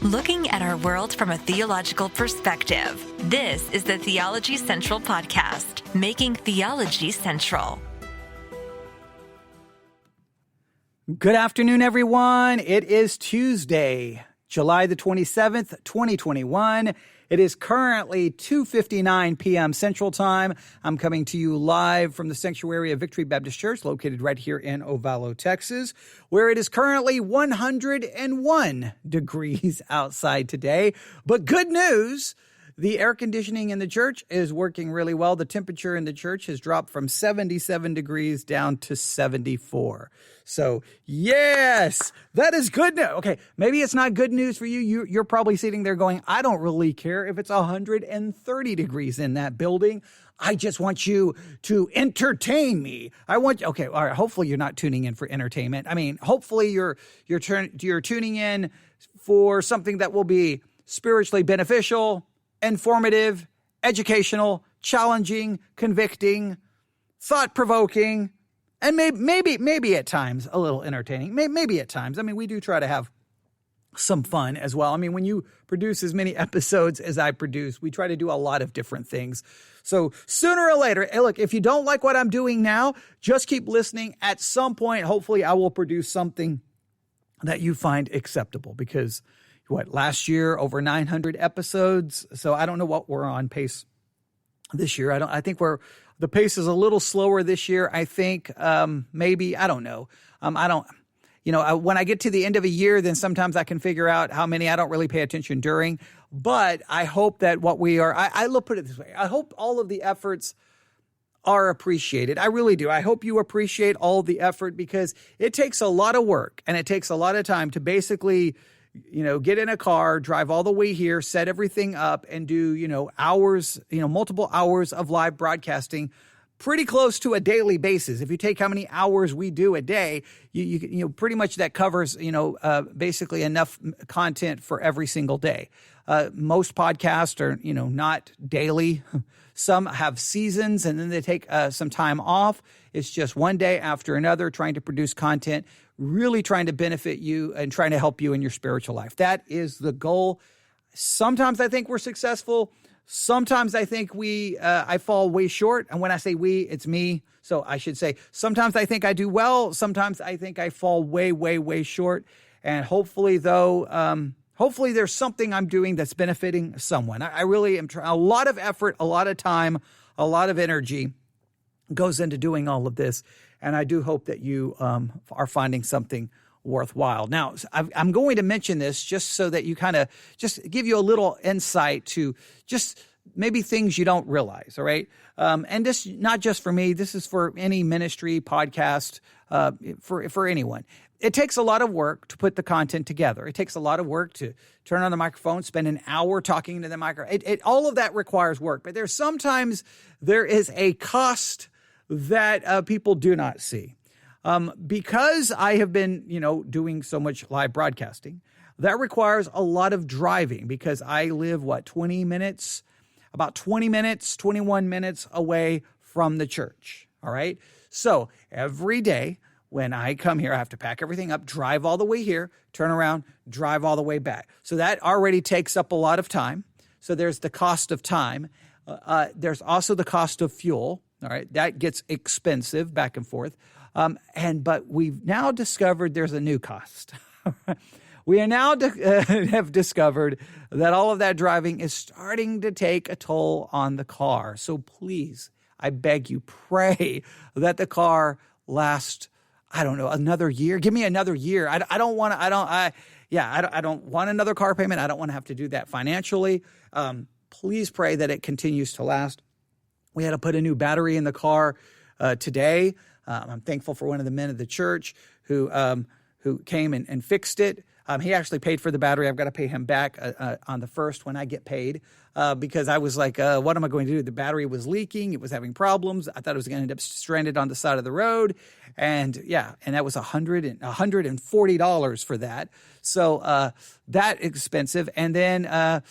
Looking at our world from a theological perspective. This is the Theology Central Podcast, making theology central. Good afternoon, everyone. It is Tuesday, July the 27th, 2021. It is currently 2:59 p.m. Central Time. I'm coming to you live from the sanctuary of Victory Baptist Church, located right here in Ovalo, Texas, where it is currently 101 degrees outside today. But good news, the air conditioning in the church is working really well. The temperature in the church has dropped from 77 degrees down to 74. So, yes, that is good news. Okay, maybe it's not good news for you. You're probably sitting there going, I don't really care if it's 130 degrees in that building. I just want you to entertain me. Okay, all right, hopefully you're not tuning in for entertainment. I mean, hopefully you're tuning in for something that will be spiritually beneficial, informative, educational, challenging, convicting, thought-provoking, and maybe at times a little entertaining. Maybe at times. I mean, we do try to have some fun as well. I mean, when you produce as many episodes as I produce, we try to do a lot of different things. So sooner or later, hey, look, if you don't like what I'm doing now, just keep listening. At some point, hopefully I will produce something that you find acceptable because last year, over 900 episodes. So I don't know what we're on pace this year. I think the pace is a little slower this year. I think, maybe, I don't know. When I get to the end of a year, then sometimes I can figure out how many. I don't really pay attention during, but I hope that what we are, I'll put it this way. I hope all of the efforts are appreciated. I really do. I hope you appreciate all the effort because it takes a lot of work and it takes a lot of time to basically get in a car, drive all the way here, set everything up, and do, hours, multiple hours of live broadcasting pretty close to a daily basis. If you take how many hours we do a day, you pretty much that covers, basically enough content for every single day. Most podcasts are, not daily. Some have seasons and then they take some time off. It's just one day after another trying to produce content, really trying to benefit you and trying to help you in your spiritual life. That is the goal. Sometimes I think we're successful. Sometimes I think I fall way short. And when I say we, it's me. So I should say, sometimes I think I do well. Sometimes I think I fall way, way, way short. And hopefully hopefully there's something I'm doing that's benefiting someone. I really am trying. A lot of effort, a lot of time, a lot of energy goes into doing all of this. And I do hope that you are finding something worthwhile. Now, I'm going to mention this just so that you kind of just give you a little insight to just maybe things you don't realize, all right? And this, not just for me, this is for any ministry, podcast, for anyone. It takes a lot of work to put the content together. It takes a lot of work to turn on the microphone, spend an hour talking to the microphone. All of that requires work, but sometimes there is a cost that people do not see. Because I have been, doing so much live broadcasting, that requires a lot of driving because I live, 21 minutes away from the church. All right. So every day when I come here, I have to pack everything up, drive all the way here, turn around, drive all the way back. So that already takes up a lot of time. So there's the cost of time. There's also the cost of fuel. All right. That gets expensive back and forth. But we've now discovered there's a new cost. We are now have discovered that all of that driving is starting to take a toll on the car. So please, I beg you, pray that the car lasts, another year. Give me another year. I don't want another car payment. I don't want to have to do that financially. Please pray that it continues to last. We had to put a new battery in the car today. I'm thankful for one of the men of the church who came and fixed it. He actually paid for the battery. I've got to pay him back on the first when I get paid because I was like, what am I going to do? The battery was leaking. It was having problems. I thought it was going to end up stranded on the side of the road. And that was $140 for that. So that expensive. And then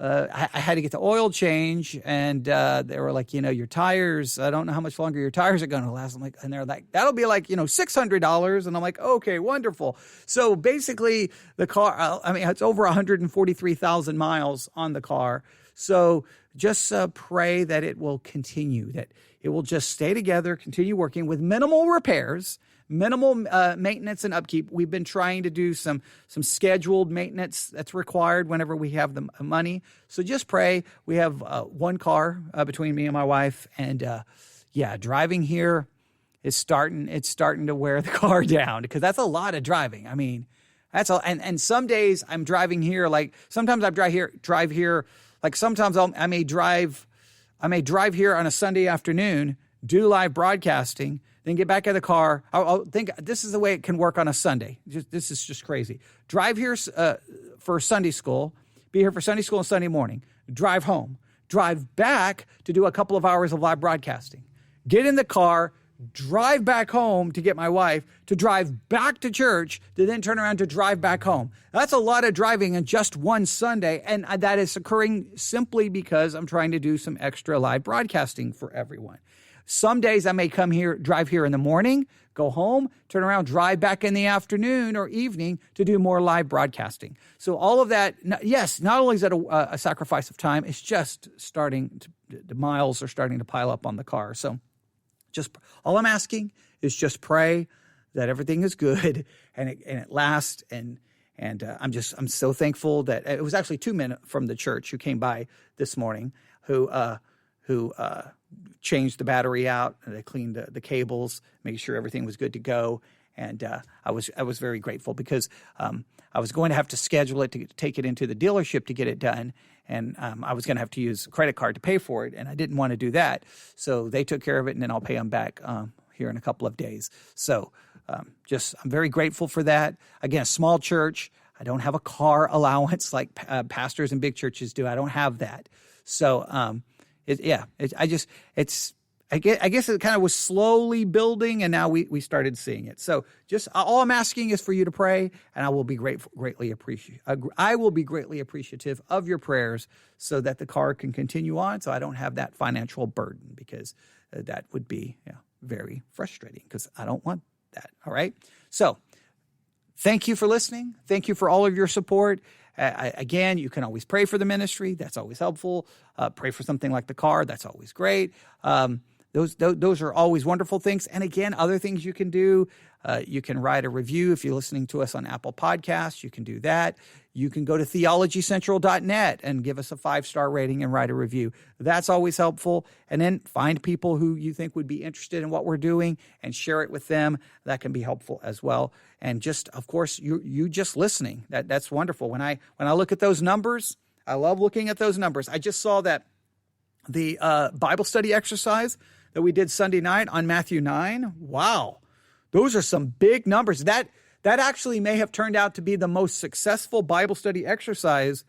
I had to get the oil change, and they were like, your tires, I don't know how much longer your tires are going to last. I'm like, and they're like, that'll be like, $600. And I'm like, okay, wonderful. So basically the car, it's over 143,000 miles on the car. So just pray that it will continue, that it will just stay together, continue working with minimal repairs, minimal maintenance and upkeep. We've been trying to do some scheduled maintenance that's required whenever we have the money. So just pray. We have one car between me and my wife, and driving here is starting to wear the car down, because that's a lot of driving. I mean, that's all. And some days I'm driving here, like sometimes I drive here. Like sometimes I may drive here on a Sunday afternoon, do live broadcasting, then get back in the car. I'll think this is the way it can work on a Sunday. This is just crazy. Drive here for Sunday school, be here for Sunday school and Sunday morning, drive home, drive back to do a couple of hours of live broadcasting, get in the car, drive back home to get my wife, to drive back to church, to then turn around to drive back home. That's a lot of driving in just one Sunday, and that is occurring simply because I'm trying to do some extra live broadcasting for everyone. Some days I may drive here in the morning, go home, turn around, drive back in the afternoon or evening to do more live broadcasting. So all of that, yes, not only is that a sacrifice of time, it's just the miles are starting to pile up on the car. So just all I'm asking is just pray that everything is good and it lasts. And I'm so thankful that it was actually 2 men from the church who came by this morning who changed the battery out, and they cleaned the cables, made sure everything was good to go. And I was very grateful, because I was going to have to schedule it to take it into the dealership to get it done. And I was going to have to use a credit card to pay for it, and I didn't want to do that. So they took care of it, and then I'll pay them back here in a couple of days. So I'm very grateful for that. Again, a small church. I don't have a car allowance like pastors in big churches do. I don't have that. So I guess it kind of was slowly building, and now we started seeing it. So just all I'm asking is for you to pray, and I will be greatly appreciative of your prayers, so that the car can continue on, so I don't have that financial burden, because that would be very frustrating, because I don't want that. All right. So thank you for listening. Thank you for all of your support. Again, you can always pray for the ministry. That's always helpful. Pray for something like the car. That's always great. Those are always wonderful things. And again, other things you can do. You can write a review. If you're listening to us on Apple Podcasts, you can do that. You can go to theologycentral.net and give us a 5-star rating and write a review. That's always helpful. And then find people who you think would be interested in what we're doing and share it with them. That can be helpful as well. And just, of course, you just listening. That's wonderful. When I look at those numbers, I love looking at those numbers. I just saw that the Bible study exercise that we did Sunday night on Matthew 9. Wow. Those are some big numbers. That actually may have turned out to be the most successful Bible study exercise,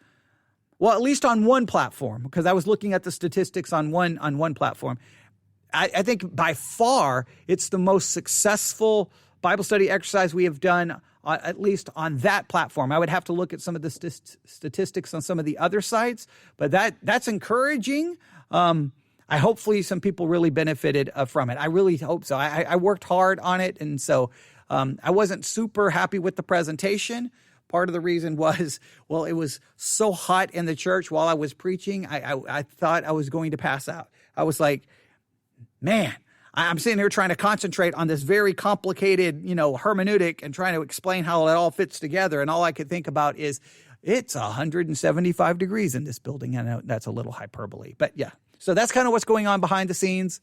well, at least on one platform, because I was looking at the statistics on one platform. I think by far it's the most successful Bible study exercise we have done, at least on that platform. I would have to look at some of the statistics on some of the other sites, but that's encouraging. Hopefully some people really benefited from it. I really hope so. I worked hard on it, and so I wasn't super happy with the presentation. Part of the reason was, it was so hot in the church while I was preaching. I thought I was going to pass out. I was like, man, I'm sitting here trying to concentrate on this very complicated, hermeneutic and trying to explain how it all fits together. And all I could think about is it's 175 degrees in this building. I know that's a little hyperbole, but yeah. So that's kind of what's going on behind the scenes.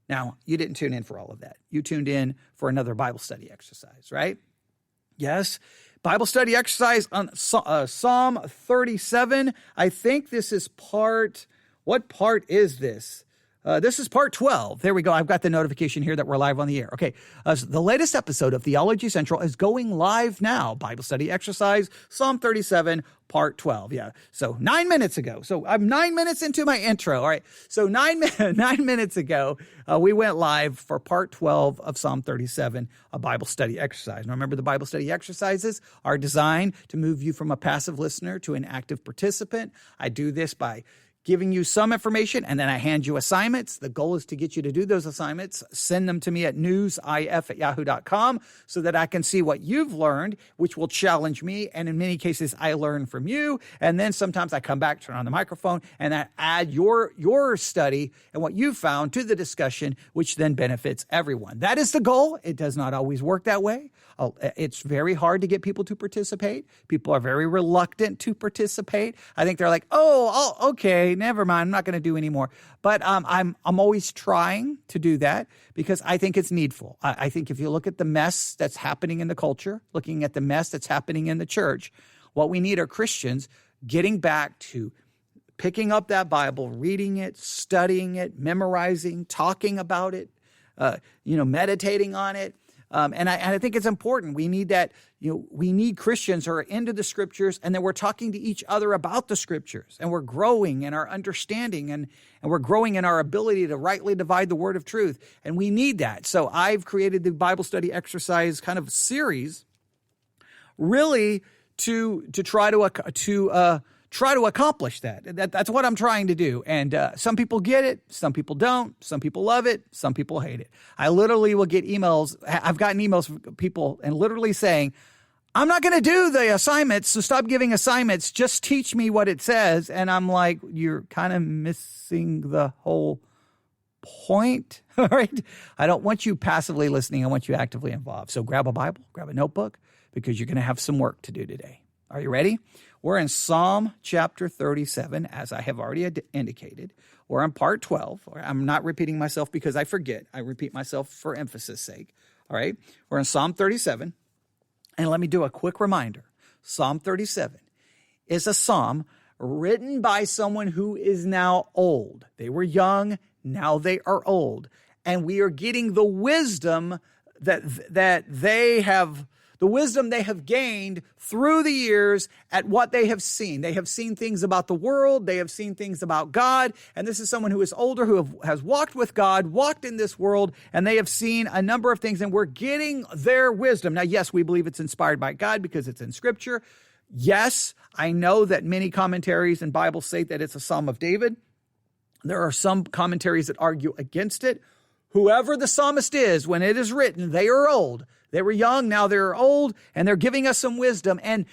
Now, you didn't tune in for all of that. You tuned in for another Bible study exercise, right? Yes. Bible study exercise on Psalm 37. I think this is what part is this? This is part 12. There we go. I've got the notification here that we're live on the air. Okay. So the latest episode of Theology Central is going live now. Bible study exercise, Psalm 37, part 12. Yeah. So 9 minutes ago. So I'm 9 minutes into my intro. All right. So 9 minutes ago, we went live for part 12 of Psalm 37, a Bible study exercise. Now remember, the Bible study exercises are designed to move you from a passive listener to an active participant. I do this by giving you some information, and then I hand you assignments. The goal is to get you to do those assignments. Send them to me at newsif@yahoo.com so that I can see what you've learned, which will challenge me. And in many cases, I learn from you. And then sometimes I come back, turn on the microphone, and I add your study and what you found to the discussion, which then benefits everyone. That is the goal. It does not always work that way. It's very hard to get people to participate. People are very reluctant to participate. I think they're like, okay, never mind. I'm not going to do anymore. But I'm always trying to do that because I think it's needful. I think if you look at the mess that's happening in the culture, looking at the mess that's happening in the church, what we need are Christians getting back to picking up that Bible, reading it, studying it, memorizing, talking about it, meditating on it. And I think it's important. We need that, we need Christians who are into the scriptures, and then we're talking to each other about the scriptures, and we're growing in our understanding, and we're growing in our ability to rightly divide the word of truth. And we need that. So I've created the Bible study exercise kind of series really to try to accomplish that. That's what I'm trying to do. And some people get it. Some people don't. Some people love it. Some people hate it. I literally will get emails. I've gotten emails from people and literally saying, I'm not going to do the assignments, so stop giving assignments. Just teach me what it says. And I'm like, you're kind of missing the whole point. All right. I don't want you passively listening. I want you actively involved. So grab a Bible, grab a notebook, because you're going to have some work to do today. Are you ready? We're in Psalm chapter 37, as I have already indicated. We're on part 12. I'm not repeating myself because I forget. I repeat myself for emphasis' sake. All right? We're in Psalm 37. And let me do a quick reminder. Psalm 37 is a psalm written by someone who is now old. They were young, now they are old. And we are getting the wisdom that they have gained through the years at what they have seen. They have seen things about the world. They have seen things about God. And this is someone who is older, who has walked with God, walked in this world, and they have seen a number of things, and we're getting their wisdom. Now, yes, we believe it's inspired by God because it's in Scripture. Yes, I know that many commentaries and Bibles say that it's a Psalm of David. There are some commentaries that argue against it. Whoever the psalmist is, when it is written, they are old. They were young, now they're old, and they're giving us some wisdom. And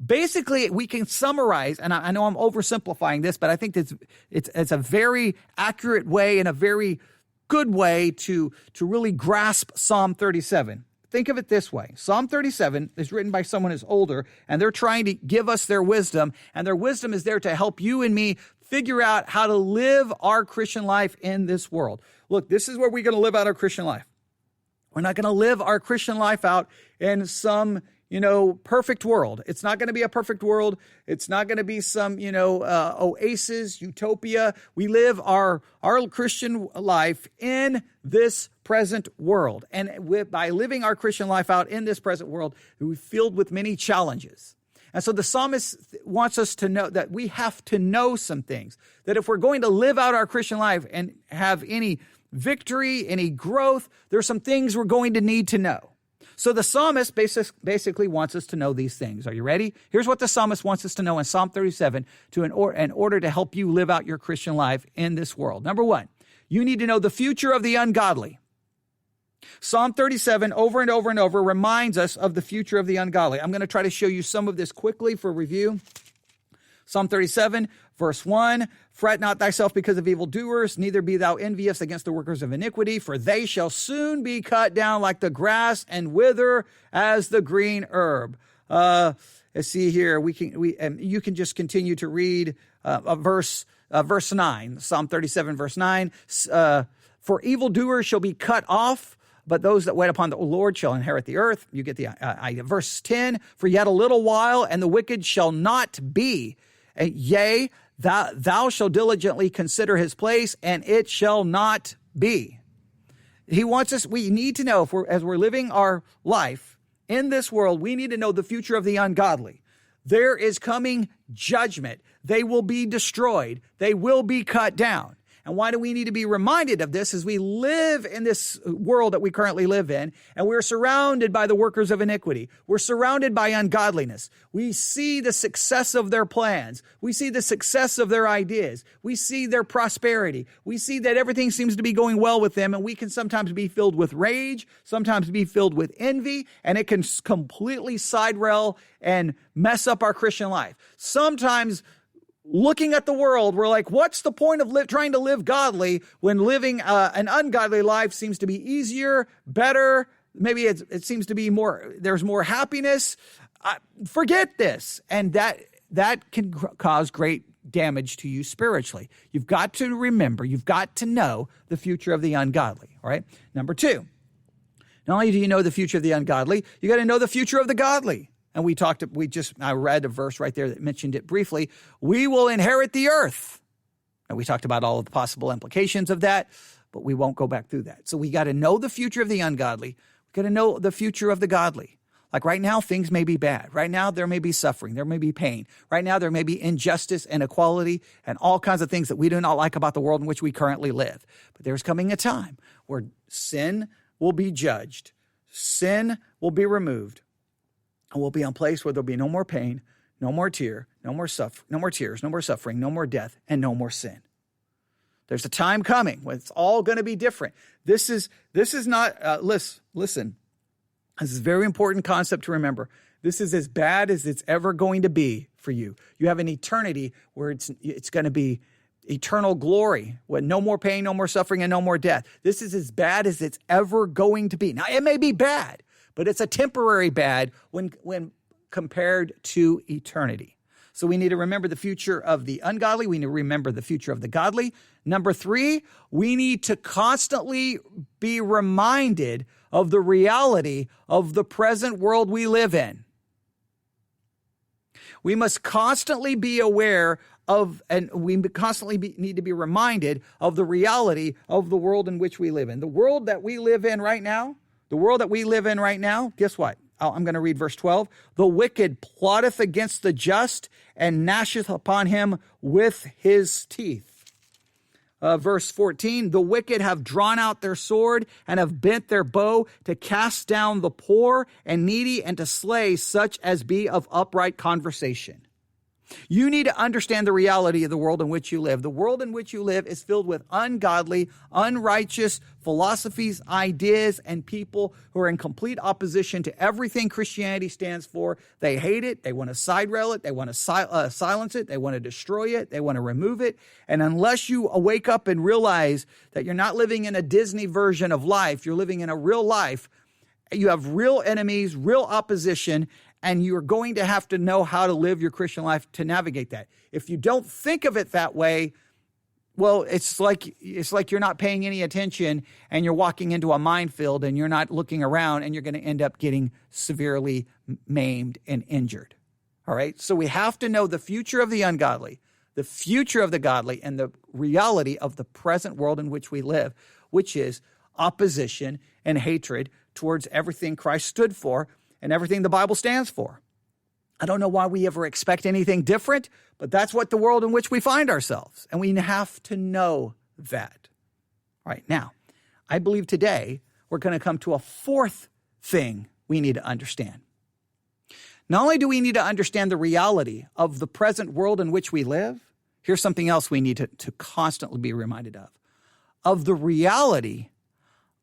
basically, we can summarize, and I know I'm oversimplifying this, but I think it's a very accurate way and a very good way to really grasp Psalm 37. Think of it this way. Psalm 37 is written by someone who's older, and they're trying to give us their wisdom, and their wisdom is there to help you and me figure out how to live our Christian life in this world. Look, this is where we're going to live out our Christian life. We're not going to live our Christian life out in some, perfect world. It's not going to be a perfect world. It's not going to be some, oasis, utopia. We live our Christian life in this present world. And by living our Christian life out in this present world, we're filled with many challenges. And so the psalmist wants us to know that we have to know some things, that if we're going to live out our Christian life and have any victory, any growth, there's some things we're going to need to know. So the psalmist basically wants us to know these things. Are you ready? Here's what the psalmist wants us to know in Psalm 37 in order to help you live out your Christian life in this world. Number one, you need to know the future of the ungodly. Psalm 37 over and over and over reminds us of the future of the ungodly. I'm going to try to show you some of this quickly for review. Psalm 37, verse 1, fret not thyself because of evildoers, neither be thou envious against the workers of iniquity, for they shall soon be cut down like the grass and wither as the green herb. Let's see here. You can just continue to read verse 9, Psalm 37, verse 9. For evildoers shall be cut off, but those that wait upon the Lord shall inherit the earth. You get the idea. Verse 10, for yet a little while, and the wicked shall not be. Yea, Thou shalt diligently consider his place, and it shall not be. He wants us, we need to know, as we're living our life in this world, we need to know the future of the ungodly. There is coming judgment. They will be destroyed. They will be cut down. And why do we need to be reminded of this as we live in this world that we currently live in, and we're surrounded by the workers of iniquity. We're surrounded by ungodliness. We see the success of their plans. We see the success of their ideas. We see their prosperity. We see that everything seems to be going well with them, and we can sometimes be filled with rage, sometimes be filled with envy, and it can completely siderail and mess up our Christian life. Sometimes looking at the world, we're like, what's the point of trying to live godly when living an ungodly life seems to be easier, better? Maybe it seems to be there's more happiness. Forget this. And that can cause great damage to you spiritually. You've got to remember, you've got to know the future of the ungodly. All right. Number two, not only do you know the future of the ungodly, you got to know the future of the godly. And I read a verse right there that mentioned it briefly. We will inherit the earth. And we talked about all of the possible implications of that, but we won't go back through that. So we got to know the future of the ungodly. We got to know the future of the godly. Like right now, things may be bad. Right now, there may be suffering. There may be pain. Right now, there may be injustice, inequality, and all kinds of things that we do not like about the world in which we currently live. But there's coming a time where sin will be judged. Sin will be removed. And we'll be on a place where there'll be no more pain, no more tears, no more suffering, no more death, and no more sin. There's a time coming when it's all going to be different. This is not, listen, this is a very important concept to remember. This is as bad as it's ever going to be for you. You have an eternity where it's going to be eternal glory, with no more pain, no more suffering, and no more death. This is as bad as it's ever going to be. Now, it may be bad, but it's a temporary bad when compared to eternity. So we need to remember the future of the ungodly. We need to remember the future of the godly. Number three, we need to constantly be reminded of the reality of the present world we live in. We must constantly be aware of, and we constantly need to be reminded of the reality of the world in which we live in. The world that we live in right now, guess what? I'm going to read verse 12. The wicked plotteth against the just and gnasheth upon him with his teeth. Verse 14, the wicked have drawn out their sword and have bent their bow to cast down the poor and needy and to slay such as be of upright conversation. You need to understand the reality of the world in which you live. The world in which you live is filled with ungodly, unrighteous philosophies, ideas, and people who are in complete opposition to everything Christianity stands for. They hate it. They want to side-rail it. They want to silence it. They want to destroy it. They want to remove it. And unless you wake up and realize that you're not living in a Disney version of life, you're living in a real life, you have real enemies, real opposition, and you're going to have to know how to live your Christian life to navigate that. If you don't think of it that way, well, it's like you're not paying any attention and you're walking into a minefield and you're not looking around and you're going to end up getting severely maimed and injured. All right? So we have to know the future of the ungodly, the future of the godly, and the reality of the present world in which we live, which is opposition and hatred towards everything Christ stood for and everything the Bible stands for. I don't know why we ever expect anything different, but that's what the world in which we find ourselves. And we have to know that. All right, now, I believe today we're going to come to a fourth thing we need to understand. Not only do we need to understand the reality of the present world in which we live, here's something else we need to constantly be reminded of the reality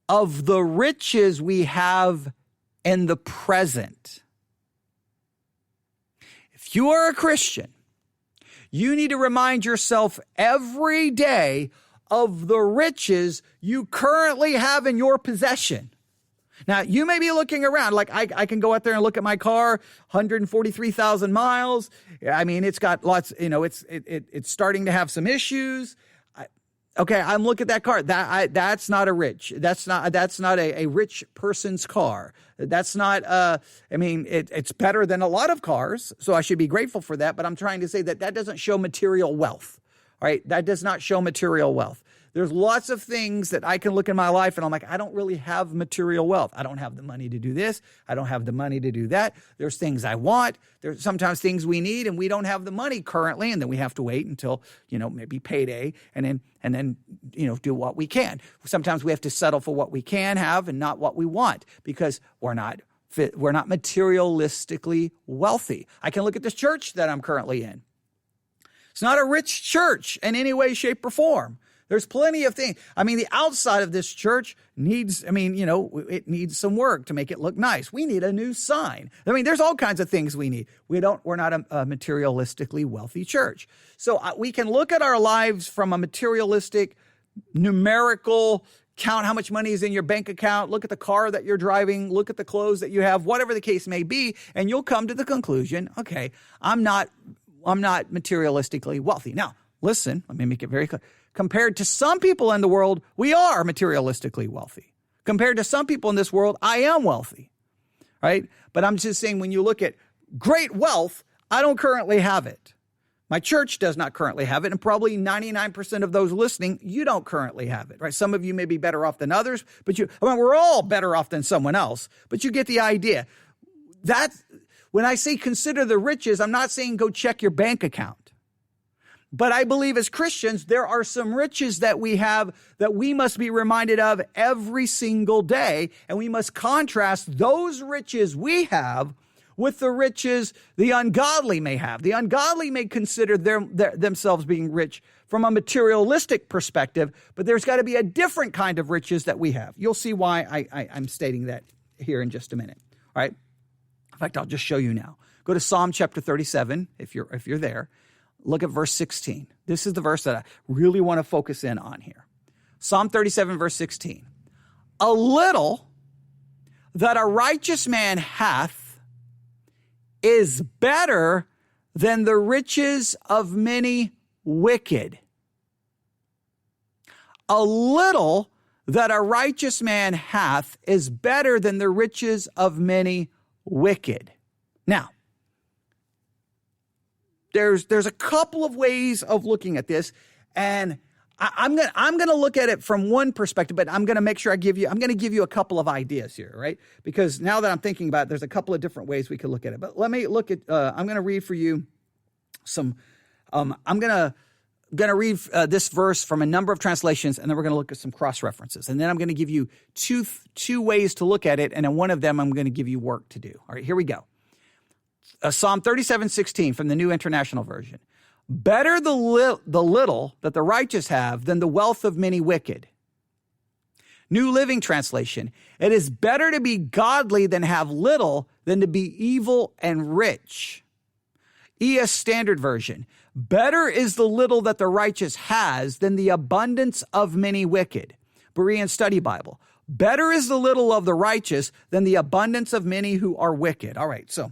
of the riches we have in the present. If you are a Christian, you need to remind yourself every day of the riches you currently have in your possession. Now, you may be looking around, like I can go out there and look at my car, 143,000 miles. I mean, it's got lots, it's starting to have some issues. Okay, I'm looking at that car. That's not a rich person's car. That's not. It's better than a lot of cars, so I should be grateful for that. But I'm trying to say that doesn't show material wealth. All right, that does not show material wealth. There's lots of things that I can look in my life and I'm like, I don't really have material wealth. I don't have the money to do this. I don't have the money to do that. There's things I want. There's sometimes things we need and we don't have the money currently. And then we have to wait until, maybe payday and then, do what we can. Sometimes we have to settle for what we can have and not what we want because we're not materialistically wealthy. I can look at this church that I'm currently in. It's not a rich church in any way, shape, or form. There's plenty of things. The outside of this church needs, it needs some work to make it look nice. We need a new sign. There's all kinds of things we need. We're not a materialistically wealthy church. So we can look at our lives from a materialistic, numerical, count how much money is in your bank account, look at the car that you're driving, look at the clothes that you have, whatever the case may be, and you'll come to the conclusion, okay, I'm not materialistically wealthy. Now, listen, let me make it very clear. Compared to some people in the world, we are materialistically wealthy. Compared to some people in this world, I am wealthy, right? But I'm just saying when you look at great wealth, I don't currently have it. My church does not currently have it, and probably 99% of those listening, you don't currently have it, right? Some of you may be better off than others, but we're all better off than someone else, but you get the idea. When I say consider the riches, I'm not saying go check your bank account. But I believe as Christians, there are some riches that we have that we must be reminded of every single day. And we must contrast those riches we have with the riches the ungodly may have. The ungodly may consider themselves being rich from a materialistic perspective, but there's got to be a different kind of riches that we have. You'll see why I'm stating that here in just a minute. All right. In fact, I'll just show you now. Go to Psalm chapter 37, if you're there. Look at verse 16. This is the verse that I really want to focus in on here. Psalm 37, verse 16. A little that a righteous man hath is better than the riches of many wicked. A little that a righteous man hath is better than the riches of many wicked. Now, there's a couple of ways of looking at this, and I'm gonna look at it from one perspective, but I'm gonna make sure I'm gonna give you a couple of ideas here, right? Because now that I'm thinking about it, there's a couple of different ways we could look at it. But let me look at. I'm gonna read for you some. I'm gonna read this verse from a number of translations, and then we're gonna look at some cross references, and then I'm gonna give you two ways to look at it, and in one of them I'm gonna give you work to do. All right, here we go. Psalm 37:16 from the New International Version. Better the little that the righteous have than the wealth of many wicked. New Living Translation. It is better to be godly than have little than to be evil and rich. ES Standard Version. Better is the little that the righteous has than the abundance of many wicked. Berean Study Bible. Better is the little of the righteous than the abundance of many who are wicked. All right, so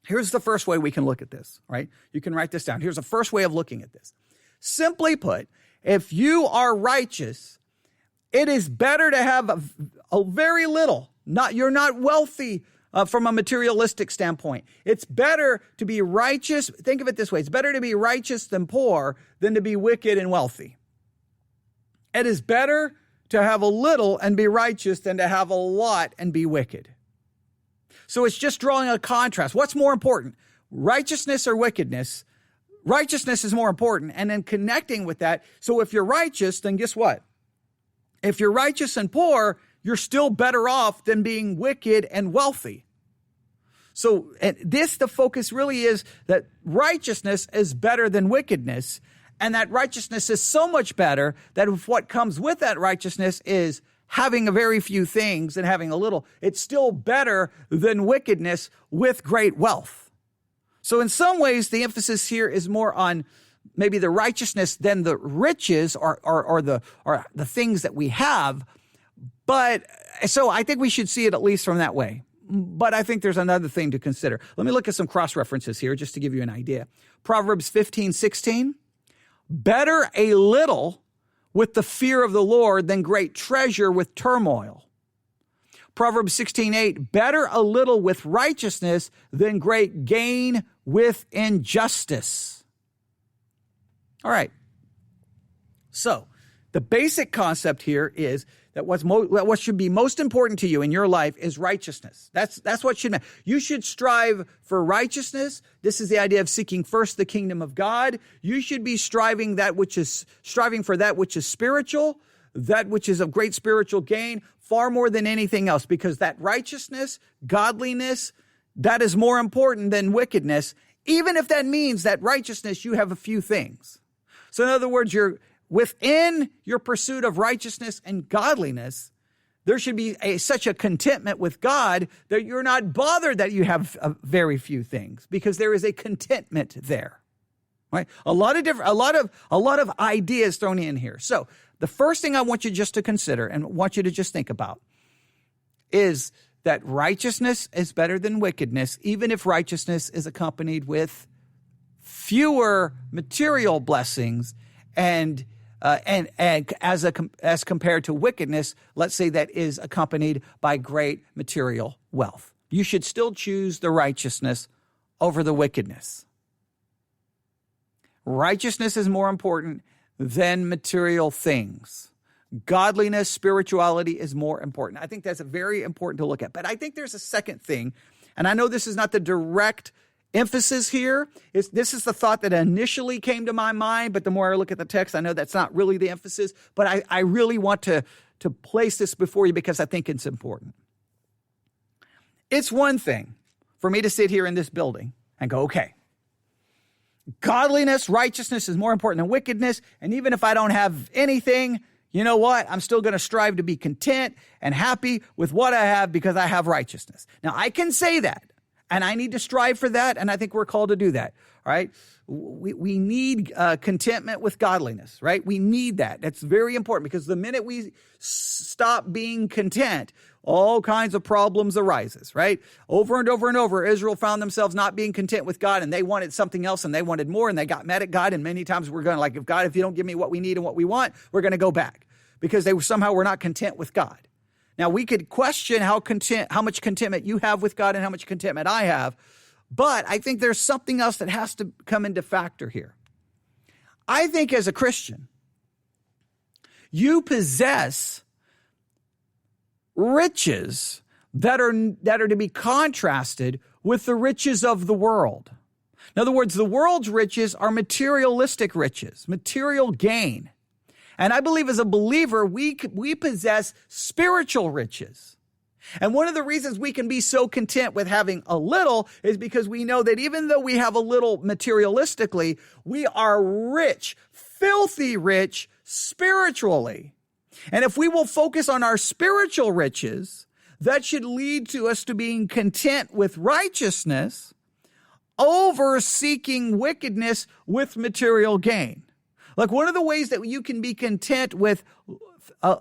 here's the first way we can look at this, right? You can write this down. Here's the first way of looking at this. Simply put, if you are righteous, it is better to have a very little. You're not wealthy from a materialistic standpoint. It's better to be righteous. Think of it this way. It's better to be righteous than poor than to be wicked and wealthy. It is better to have a little and be righteous than to have a lot and be wicked. So it's just drawing a contrast. What's more important, righteousness or wickedness? Righteousness is more important. And then connecting with that. So if you're righteous, then guess what? If you're righteous and poor, you're still better off than being wicked and wealthy. So the focus really is that righteousness is better than wickedness. And that righteousness is so much better that what comes with that righteousness is having a very few things and having a little. It's still better than wickedness with great wealth. So in some ways, the emphasis here is more on maybe the righteousness than the riches or the things that we have. But so I think we should see it at least from that way. But I think there's another thing to consider. Let me look at some cross references here just to give you an idea. Proverbs 15:16. Better a little with the fear of the Lord than great treasure with turmoil. Proverbs 16:8, better a little with righteousness than great gain with injustice. All right. So the basic concept here is that what should be most important to you in your life is righteousness. That's what should matter. You should strive for righteousness. This is the idea of seeking first the kingdom of God. You should be striving for that which is spiritual, that which is of great spiritual gain, far more than anything else, because that righteousness, godliness, that is more important than wickedness, even if that means that righteousness, you have a few things. So in other words, within your pursuit of righteousness and godliness, there should be such a contentment with God that you're not bothered that you have very few things, because there is a contentment there. Right? A lot of ideas thrown in here. So the first thing I want you just to consider and want you to just think about is that righteousness is better than wickedness, even if righteousness is accompanied with fewer material blessings and as compared to wickedness, let's say that is accompanied by great material wealth. You should still choose the righteousness over the wickedness. Righteousness is more important than material things. Godliness, spirituality is more important. I think that's very important to look at. But I think there's a second thing, and I know this is not the direct emphasis here. This is the thought that initially came to my mind, but the more I look at the text, I know that's not really the emphasis. But I really want to place this before you because I think it's important. It's one thing for me to sit here in this building and go, okay, godliness, righteousness is more important than wickedness. And even if I don't have anything, you know what? I'm still going to strive to be content and happy with what I have because I have righteousness. Now, I can say that, and I need to strive for that, and I think we're called to do that, all right? We need contentment with godliness, right? We need that. That's very important, because the minute we stop being content, all kinds of problems arises, right? Over and over and over, Israel found themselves not being content with God, and they wanted something else, and they wanted more, and they got mad at God, and many times we're going like, if you don't give me what we need and what we want, we're going to go back, because they somehow were not content with God. Now, we could question how much contentment you have with God and how much contentment I have, but I think there's something else that has to come into factor here. I think as a Christian, you possess riches that are to be contrasted with the riches of the world. In other words, the world's riches are materialistic riches, material gain. And I believe as a believer, we possess spiritual riches. And one of the reasons we can be so content with having a little is because we know that even though we have a little materialistically, we are rich, filthy rich spiritually. And if we will focus on our spiritual riches, that should lead to us to being content with righteousness over seeking wickedness with material gain. Like, one of the ways that you can be content with a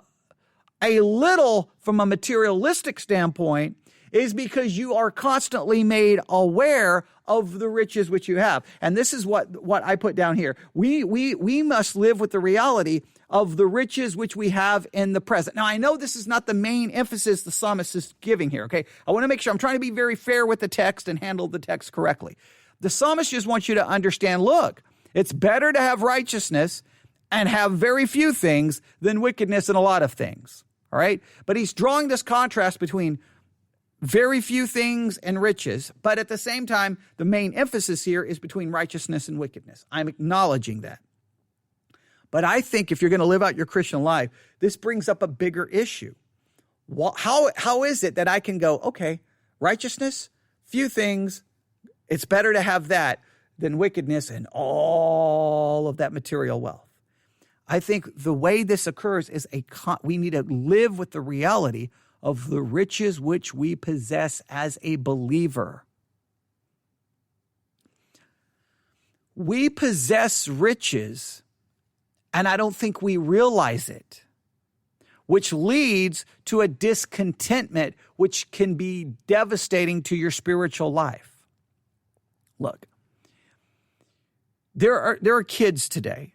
little from a materialistic standpoint is because you are constantly made aware of the riches which you have. And this is what I put down here. We must live with the reality of the riches which we have in the present. Now, I know this is not the main emphasis the psalmist is giving here, okay? I want to make sure I'm trying to be very fair with the text and handle the text correctly. The psalmist just wants you to understand, look, it's better to have righteousness and have very few things than wickedness and a lot of things, all right? But he's drawing this contrast between very few things and riches, but at the same time, the main emphasis here is between righteousness and wickedness. I'm acknowledging that. But I think if you're going to live out your Christian life, this brings up a bigger issue. How is it that I can go, okay, righteousness, few things, it's better to have that than wickedness and all of that material wealth? I think the way this occurs is we need to live with the reality of the riches which we possess as a believer. We possess riches, and I don't think we realize it, which leads to a discontentment which can be devastating to your spiritual life. Look, there are kids today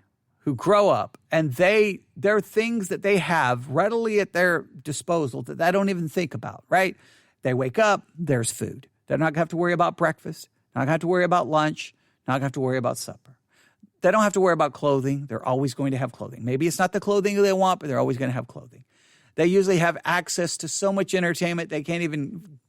who grow up and there are things that they have readily at their disposal that they don't even think about, right? They wake up, there's food. They're not going to have to worry about breakfast, not going to have to worry about lunch, not going to have to worry about supper. They don't have to worry about clothing. They're always going to have clothing. Maybe it's not the clothing they want, but they're always going to have clothing. They usually have access to so much entertainment, they can't even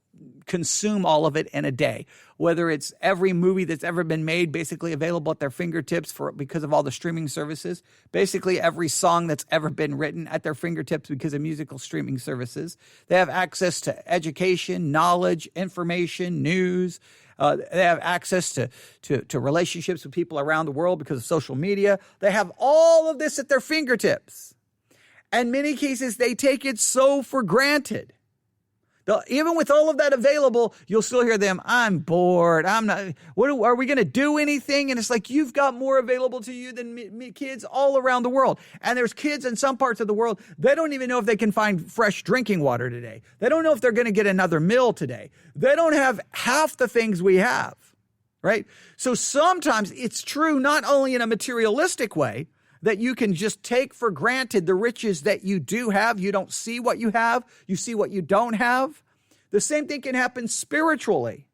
consume all of it in a day. Whether it's every movie that's ever been made basically available at their fingertips because of all the streaming services, basically every song that's ever been written at their fingertips because of musical streaming services. They have access to education, knowledge, information, news. They have access to relationships with people around the world because of social media. They have all of this at their fingertips. And in many cases, they take it so for granted. Even with all of that available, you'll still hear them, I'm bored. I'm not, are we going to do anything? And it's like, you've got more available to you than kids all around the world. And there's kids in some parts of the world, they don't even know if they can find fresh drinking water today. They don't know if they're going to get another meal today. They don't have half the things we have, right? So sometimes it's true, not only in a materialistic way, that you can just take for granted the riches that you do have. You don't see what you have. You see what you don't have. The same thing can happen spiritually.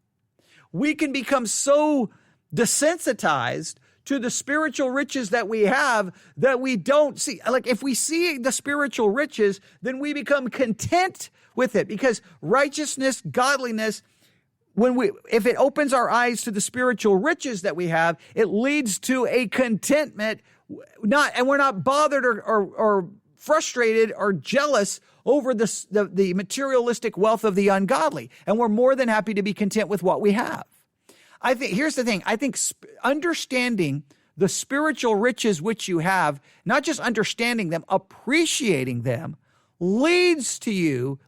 We can become so desensitized to the spiritual riches that we have that we don't see. Like if we see the spiritual riches, then we become content with it because righteousness, godliness, if it opens our eyes to the spiritual riches that we have, it leads to a contentment. And we're not bothered or frustrated or jealous over the materialistic wealth of the ungodly. And we're more than happy to be content with what we have. Here's the thing. I think understanding the spiritual riches which you have, not just understanding them, appreciating them, leads to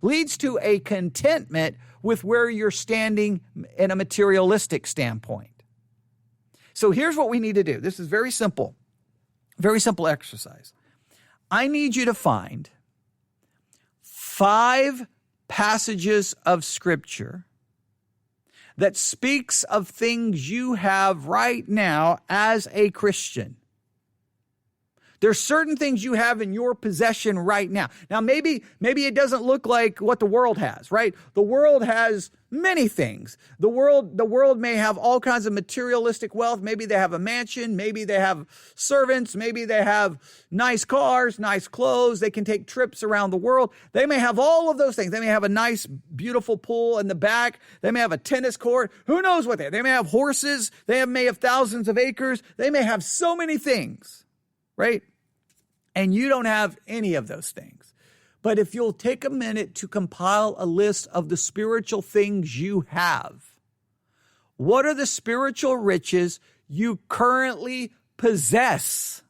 a contentment with where you're standing in a materialistic standpoint. So here's what we need to do. This is very simple. Very simple exercise. I need you to find 5 passages of Scripture that speaks of things you have right now as a Christian. There's certain things you have in your possession right now. Now, maybe it doesn't look like what the world has, right? The world has many things. The world may have all kinds of materialistic wealth. Maybe they have a mansion. Maybe they have servants. Maybe they have nice cars, nice clothes. They can take trips around the world. They may have all of those things. They may have a nice, beautiful pool in the back. They may have a tennis court. Who knows what they may have horses. They may have thousands of acres. They may have so many things. Right? And you don't have any of those things. But if you'll take a minute to compile a list of the spiritual things you have, what are the spiritual riches you currently possess?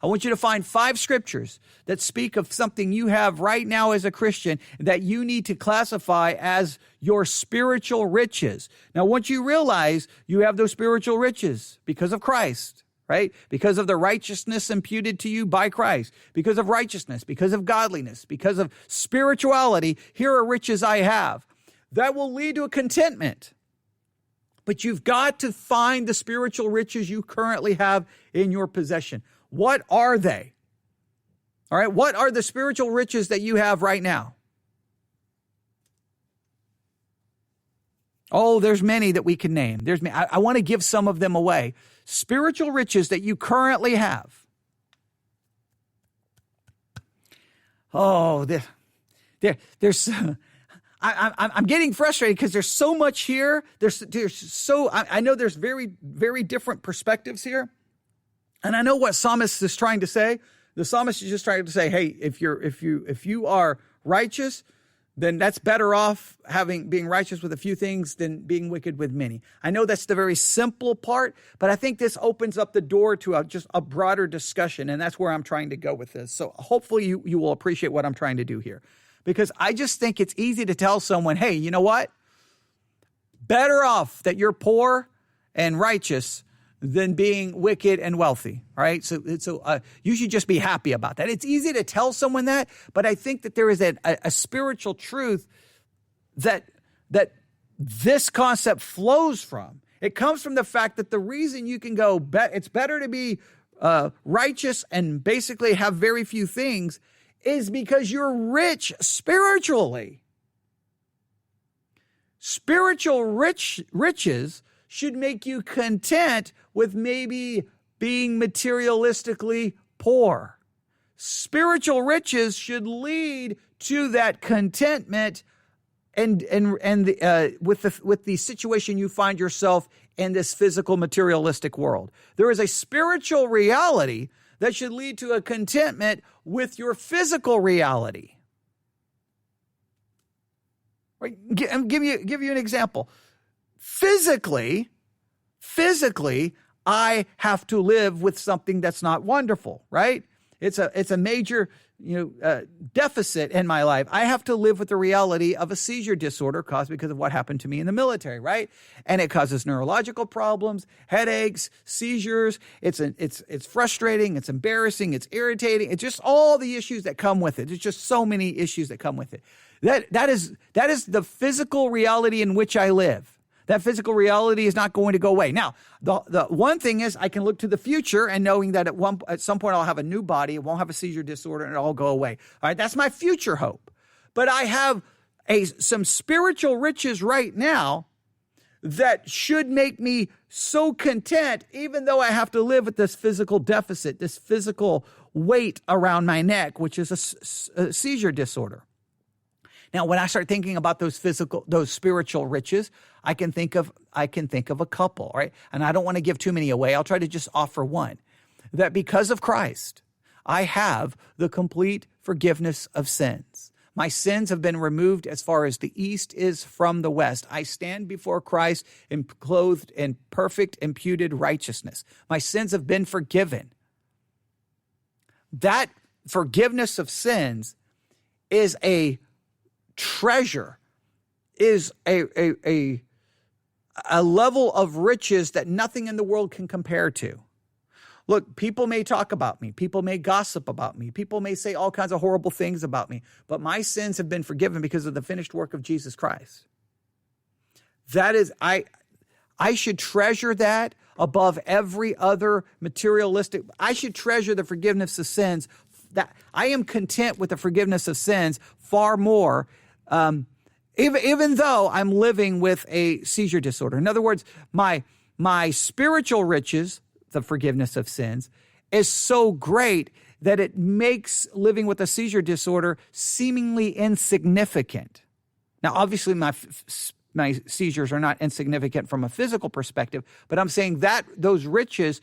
I want you to find 5 scriptures that speak of something you have right now as a Christian that you need to classify as your spiritual riches. Now, once you realize you have those spiritual riches because of Christ, right? Because of the righteousness imputed to you by Christ, because of righteousness, because of godliness, because of spirituality, here are riches I have. That will lead to a contentment. But you've got to find the spiritual riches you currently have in your possession. What are they? All right, what are the spiritual riches that you have right now? Oh, there's many that we can name. I want to give some of them away. Spiritual riches that you currently have. Oh, there's. I'm getting frustrated because there's so much here. I know there's very, very different perspectives here, and I know what psalmist is trying to say. The psalmist is just trying to say, hey, if you are righteous, then that's better off being righteous with a few things than being wicked with many. I know that's the very simple part, but I think this opens up the door to just a broader discussion, and that's where I'm trying to go with this. So hopefully you will appreciate what I'm trying to do here, because I just think it's easy to tell someone, hey, you know what? Better off that you're poor and righteous than being wicked and wealthy, all right? So you should just be happy about that. It's easy to tell someone that, but I think that there is a spiritual truth that this concept flows from. It comes from the fact that the reason you can go, it's better to be righteous and basically have very few things is because you're rich spiritually. Spiritual riches should make you content with maybe being materialistically poor. Spiritual riches should lead to that contentment and with the situation you find yourself in this physical materialistic world. There is a spiritual reality that should lead to a contentment with your physical reality. Right? Give you an example. Physically, I have to live with something that's not wonderful, right? It's a major deficit in my life. I have to live with the reality of a seizure disorder caused because of what happened to me in the military, right? And it causes neurological problems, headaches, seizures. It's frustrating, it's embarrassing, it's irritating. It's just all the issues that come with it. There's just so many issues that come with it. That is the physical reality in which I live. That physical reality is not going to go away. Now, the one thing is I can look to the future and knowing that at some point I'll have a new body, it won't have a seizure disorder, and it'll all go away. All right, that's my future hope. But I have some spiritual riches right now that should make me so content, even though I have to live with this physical deficit, this physical weight around my neck, which is a seizure disorder. Now, when I start thinking about those spiritual riches, I can think of a couple, right? And I don't want to give too many away. I'll try to just offer one. That because of Christ, I have the complete forgiveness of sins. My sins have been removed as far as the east is from the west. I stand before Christ and clothed in perfect imputed righteousness. My sins have been forgiven. That forgiveness of sins is a treasure, is a level of riches that nothing in the world can compare to. Look, people may talk about me. People may gossip about me. People may say all kinds of horrible things about me, but my sins have been forgiven because of the finished work of Jesus Christ. That is, I should treasure that above every other materialistic. I should treasure the forgiveness of sins. That I am content with the forgiveness of sins far more, even though I'm living with a seizure disorder. In other words, my spiritual riches, the forgiveness of sins, is so great that it makes living with a seizure disorder seemingly insignificant. Now, obviously, my seizures are not insignificant from a physical perspective, but I'm saying that those riches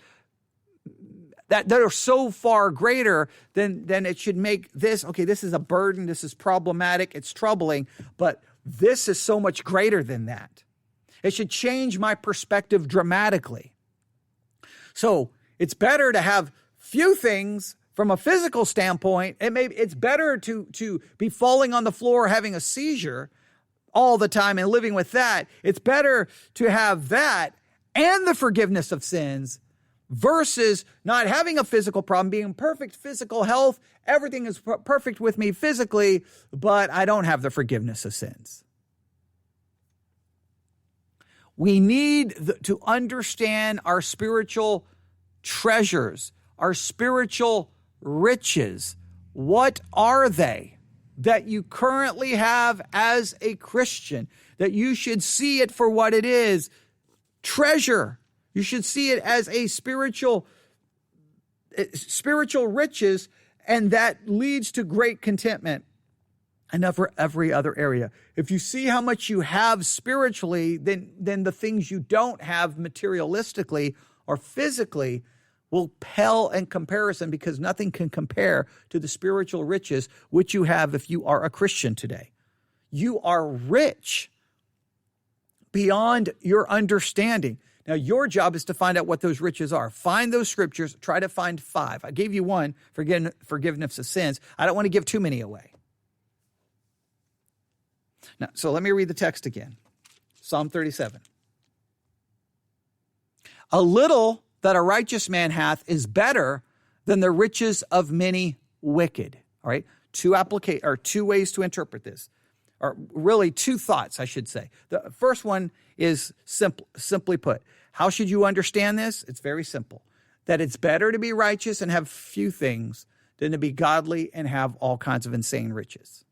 that are so far greater than it should make this, okay, this is a burden, this is problematic, it's troubling, but this is so much greater than that. It should change my perspective dramatically. So it's better to have few things from a physical standpoint. It's better to be falling on the floor having a seizure all the time and living with that. It's better to have that and the forgiveness of sins versus not having a physical problem, being in perfect physical health. Everything is perfect with me physically, but I don't have the forgiveness of sins. We need to understand our spiritual treasures, our spiritual riches. What are they that you currently have as a Christian, that you should see it for what it is? Treasure. You should see it as a spiritual riches, and that leads to great contentment. And for every other area. If you see how much you have spiritually, then the things you don't have materialistically or physically will pale in comparison, because nothing can compare to the spiritual riches which you have if you are a Christian today. You are rich beyond your understanding. Now, your job is to find out what those riches are. Find those scriptures. Try to find 5. I gave you one, forgiveness of sins. I don't want to give too many away. Now, so let me read the text again. Psalm 37. A little that a righteous man hath is better than the riches of many wicked. All right. Two ways to interpret this. or really two thoughts, I should say. The first one is simply put, how should you understand this? It's very simple, that it's better to be righteous and have few things than to be godly and have all kinds of insane riches.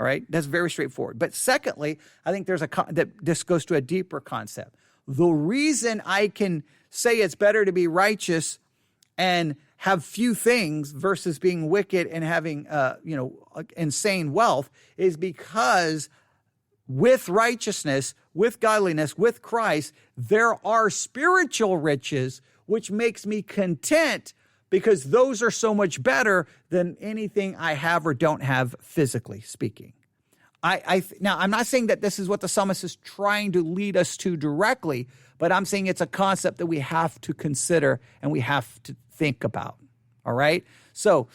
All right, that's very straightforward. But secondly, I think that this goes to a deeper concept. The reason I can say it's better to be righteous and have few things versus being wicked and having, insane wealth is because with righteousness, with godliness, with Christ, there are spiritual riches, which makes me content because those are so much better than anything I have or don't have physically speaking. Now, I'm not saying that this is what the psalmist is trying to lead us to directly, but I'm saying it's a concept that we have to consider and we have to think about, all right? So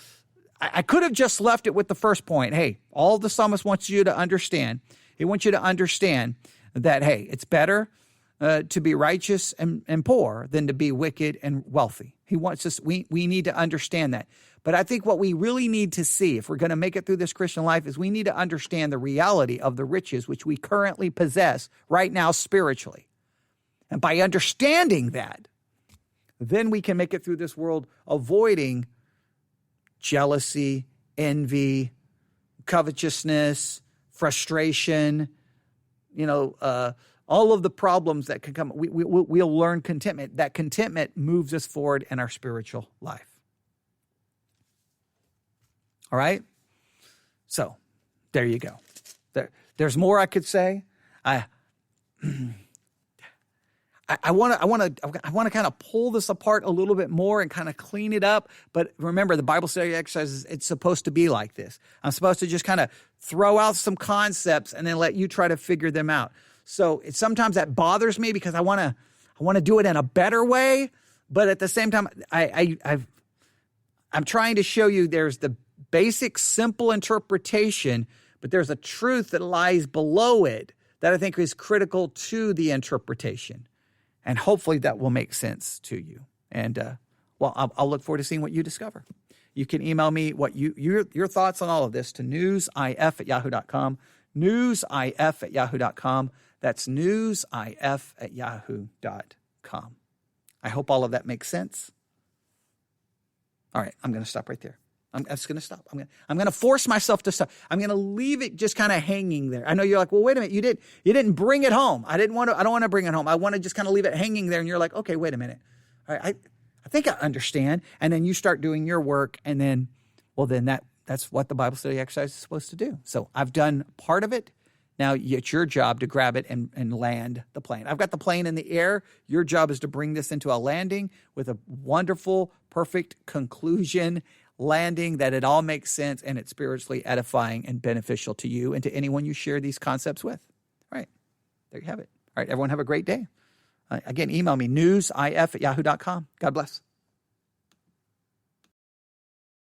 I could have just left it with the first point. Hey, all the psalmist wants you to understand, he wants you to understand that, hey, it's better to be righteous and poor than to be wicked and wealthy. He wants us, we need to understand that. But I think what we really need to see, if we're going to make it through this Christian life, is we need to understand the reality of the riches which we currently possess right now spiritually. And by understanding that, then we can make it through this world avoiding jealousy, envy, covetousness, frustration, all of the problems that can come. We'll learn contentment. That contentment moves us forward in our spiritual life. All right? So there you go. There's more I could say. I want to kind of pull this apart a little bit more and kind of clean it up. But remember, the Bible study exercises, it's supposed to be like this. I'm supposed to just kind of throw out some concepts and then let you try to figure them out. So sometimes that bothers me because I want to do it in a better way. But at the same time, I'm trying to show you there's the basic, simple interpretation, but there's a truth that lies below it that I think is critical to the interpretation. And hopefully that will make sense to you. And, I'll look forward to seeing what you discover. You can email me what your thoughts on all of this to newsif@yahoo.com, newsif@yahoo.com. That's newsif@yahoo.com. I hope all of that makes sense. All right, I'm going to stop right there. I'm just going to stop. I'm going to force myself to stop. I'm going to leave it just kind of hanging there. I know you're like, well, wait a minute. You didn't bring it home. I don't want to bring it home. I want to just kind of leave it hanging there. And you're like, okay, wait a minute. All right, I think I understand. And then you start doing your work. And then, that's what the Bible study exercise is supposed to do. So I've done part of it. Now it's your job to grab it and land the plane. I've got the plane in the air. Your job is to bring this into a landing with a wonderful, perfect conclusion, landing that it all makes sense and it's spiritually edifying and beneficial to you and to anyone you share these concepts with. All right. There you have it. All right. Everyone have a great day. Again, email me, newsif@yahoo.com. God bless.